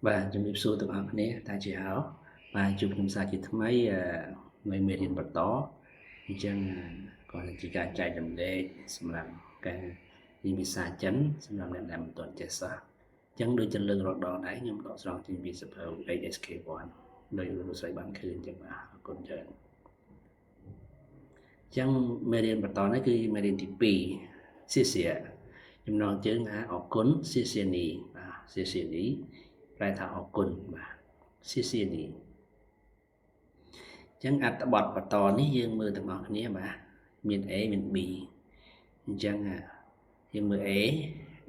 Vàជំរាបសួរទាំងអស់គ្នាតាជាហៅបាទជួបខ្ញុំសាជាថ្មីនៅមេរៀនបន្តអញ្ចឹងគាត់ជាការចែករំលែកសម្រាប់ការរៀនភាសាចិនសម្រាប់អ្នកដែលមិនទាន់ចេះសោះអញ្ចឹងដូចជាលើករដងដែរខ្ញុំដកស្រង់ចេញពីសភៅ ASK1 ដោយលោកស្រីបានឃើញអញ្ចឹងបាទអរគុណច្រើនអញ្ចឹងមេរៀនបន្តនេះគឺមេរៀនទី2សិស្សចំណងជើងថាអរគុណសិស្សនីបាទសិស្សនីប្រែថាអរគុណបាទសិស្សនីអញ្ចឹងអត្ថបទបន្តនេះយើងមើលទាំងអស់គ្នាបាទមាន A មាន B អញ្ចឹងយើងមើល A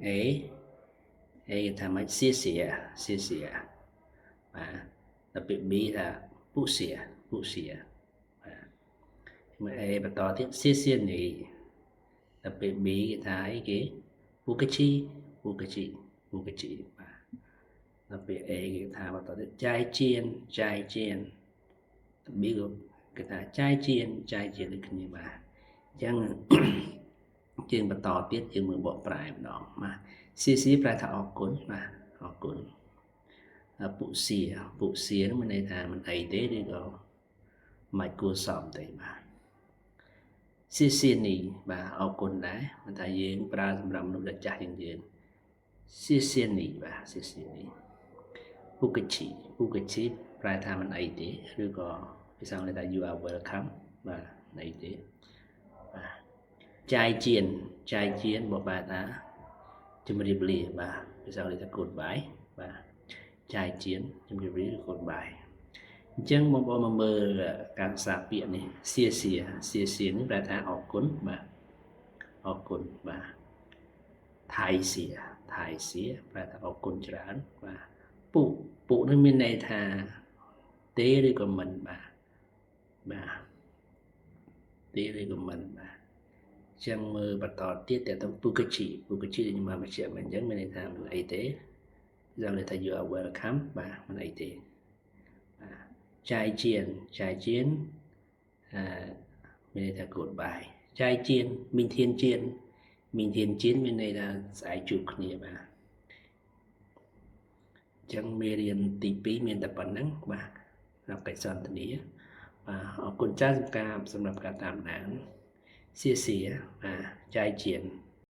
គេថាម៉េចសិស្សបាទដល់ពេល B ថាពុសបាទមើល A បន្តទៀតសិស្សនីដល់ពេល B គេថាអីគេពុកជីបាទដល់ពេល A គេថាបន្តទៀតចាយជៀនB គេថាចាយជៀនដូចគ្នាបាទអញ្ចឹងយើងបន្តទៀតយើងមើលបកប្រែម្ដងបាទស៊ីប្រែថាអរគុណបាទអរគុណពុសៀនោះមានន័យថាមិនអីទេឬក៏មិនគួរសមទេបាទស៊ីនីបាទអរគុណដែរមិនថាយើងប្រើសម្រាប់មនុស្សដែលចាស់ជាងយើងស៊ីនីបាទស៊ីនីពុកជីប្រែថាមិនអីទេឬក៏ភាសាអង់គ្លេសថា you are welcome បាទអីទេបាទចាយជៀនបបែរថាជំរាបលាបាទភាសាអង់គ្លេសថា goodbye បាទចាយជៀនជំរាបលា goodbye អញ្ចឹងបងប្អូនមកមើលការភាសាពាក្យនេះសៀនេះប្រែថាអរគុណបាទអរគុណបាទថៃសៀប្រែថាអរគុណច្រើនបាទពុនេះមានន័យថាទេឬក៏មិនបាទទេឬក៏មិនបាទចឹងមើលបន្តទៀតតែទៅពុកជីដែលខ្ញុំបានបញ្ជាក់មកអញ្ចឹងមានន័យថាមិនអីទេយើងនិយាយថា you are welcome បាទមិនអីទេបាទចាយជៀនមានន័យថា goodbye ចាយជៀនមីងធានជៀនមានន័យថាស្អែកជួបគ្នាបាទចឹងមេរៀនទី2មានតែប៉ុណ្្នឹងបាទសម្រាប់កិច្ចសន្ទនាបាទអរគុណច្រើនសម្រាប់ការតាមដានសៀបាទចាយជៀន